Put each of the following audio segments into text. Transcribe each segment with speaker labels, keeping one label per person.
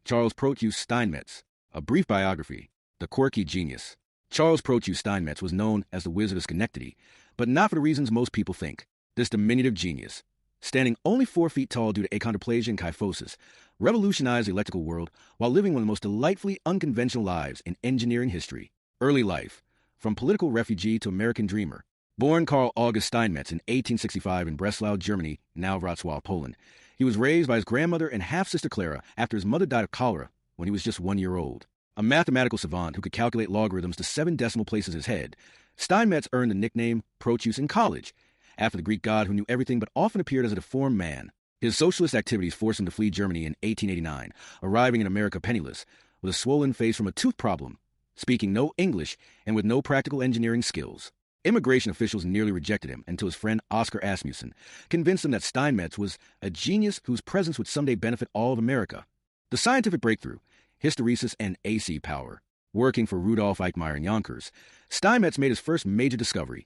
Speaker 1: Charles Proteus Steinmetz, A Brief Biography, The Quirky Genius. Charles Proteus Steinmetz was known as the Wizard of Schenectady, but not for the reasons most people think. This diminutive genius, standing only 4 feet tall due to achondroplasia and kyphosis, revolutionized the electrical world while living one of the most delightfully unconventional lives in engineering history. Early life, from political refugee to American dreamer. Born Karl August Steinmetz in 1865 in Breslau, Germany, now Wrocław, Poland, he was raised by his grandmother and half-sister Clara after his mother died of cholera when he was just 1 year old. A mathematical savant who could calculate logarithms to 7 decimal places his head, Steinmetz earned the nickname Proteus in college, after the Greek god who knew everything but often appeared as a deformed man. His socialist activities forced him to flee Germany in 1889, arriving in America penniless, with a swollen face from a tooth problem, speaking no English, and with no practical engineering skills. Immigration officials nearly rejected him until his friend Oscar Asmussen convinced him that Steinmetz was a genius whose presence would someday benefit all of America. The scientific breakthrough, hysteresis and AC power. Working for Rudolf Eichmeyer in Yonkers, Steinmetz made his first major discovery,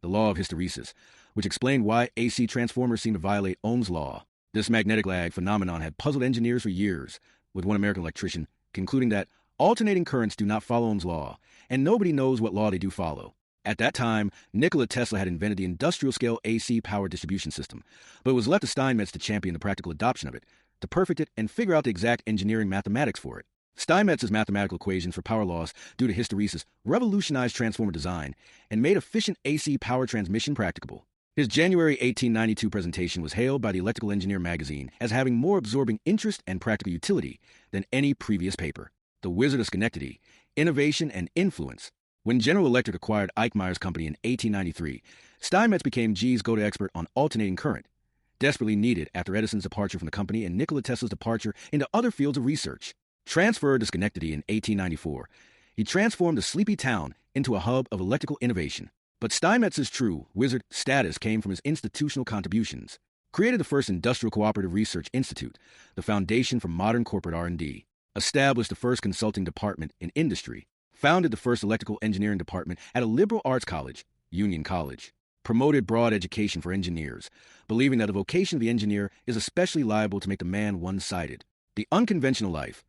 Speaker 1: the law of hysteresis, which explained why AC transformers seemed to violate Ohm's law. This magnetic lag phenomenon had puzzled engineers for years, with one American electrician concluding that alternating currents do not follow Ohm's law, and nobody knows what law they do follow. At that time, Nikola Tesla had invented the industrial-scale AC power distribution system, but it was left to Steinmetz to champion the practical adoption of it, to perfect it and figure out the exact engineering mathematics for it. Steinmetz's mathematical equations for power loss due to hysteresis revolutionized transformer design and made efficient AC power transmission practicable. His January 1892 presentation was hailed by the Electrical Engineer magazine as having more absorbing interest and practical utility than any previous paper. The Wizard of Schenectady, Innovation and Influence. When General Electric acquired Eichmeyer's company in 1893, Steinmetz became GE's go-to expert on alternating current, desperately needed after Edison's departure from the company and Nikola Tesla's departure into other fields of research. Transferred to Schenectady in 1894, he transformed a sleepy town into a hub of electrical innovation. But Steinmetz's true wizard status came from his institutional contributions. Created the first Industrial Cooperative Research Institute, the foundation for modern corporate R&D. Established the first consulting department in industry. Founded the first electrical engineering department at a liberal arts college, Union College. Promoted broad education for engineers, believing that the vocation of the engineer is especially liable to make the man one-sided. The unconventional life,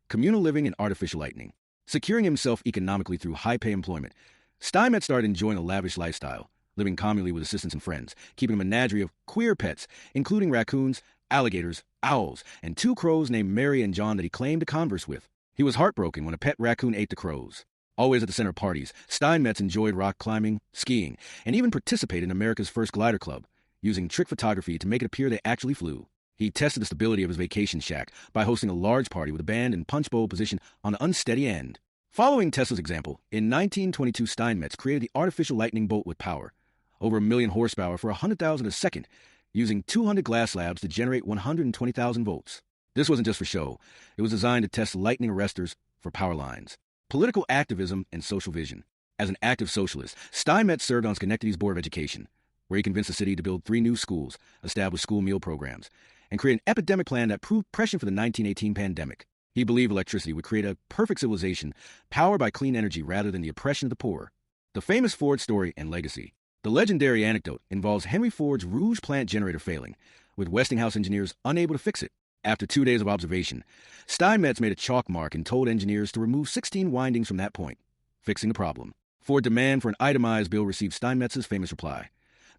Speaker 1: communal living and artificial lightning. Securing himself economically through high-pay employment, Steinmetz started enjoying a lavish lifestyle, living communally with assistants and friends, keeping a menagerie of queer pets, including raccoons, alligators, owls, and 2 crows named Mary and John that he claimed to converse with. He was heartbroken when a pet raccoon ate the crows. Always at the center of parties, Steinmetz enjoyed rock climbing, skiing, and even participated in America's first glider club, using trick photography to make it appear they actually flew. He tested the stability of his vacation shack by hosting a large party with a band in punch bowl position on an unsteady end. Following Tesla's example, in 1922 Steinmetz created the artificial lightning bolt with power, over 1 million horsepower for 100,000 a second, using 200 glass slabs to generate 120,000 volts. This wasn't just for show. It was designed to test lightning arresters for power lines. Political activism and social vision. As an active socialist, Steinmetz served on Schenectady's Board of Education, where he convinced the city to build 3 new schools, establish school meal programs, and create an epidemic plan that proved prescient for the 1918 pandemic. He believed electricity would create a perfect civilization powered by clean energy rather than the oppression of the poor. The famous Ford story and legacy. The legendary anecdote involves Henry Ford's Rouge plant generator failing, with Westinghouse engineers unable to fix it. After 2 days of observation, Steinmetz made a chalk mark and told engineers to remove 16 windings from that point, fixing the problem. Ford demand for an itemized bill received Steinmetz's famous reply,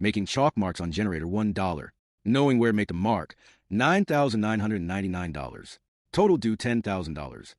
Speaker 1: making chalk marks on generator $1. Knowing where to make the mark, $9,999. Total due $10,000.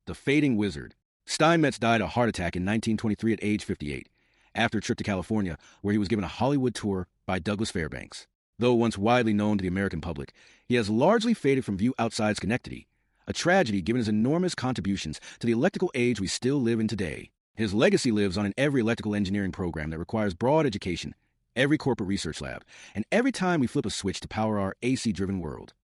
Speaker 1: The Fading Wizard. Steinmetz died of a heart attack in 1923 at age 58, after a trip to California where he was given a Hollywood tour by Douglas Fairbanks. Though once widely known to the American public, he has largely faded from view outside Schenectady, a tragedy given his enormous contributions to the electrical age we still live in today. His legacy lives on in every electrical engineering program that requires broad education, every corporate research lab, and every time we flip a switch to power our AC-driven world.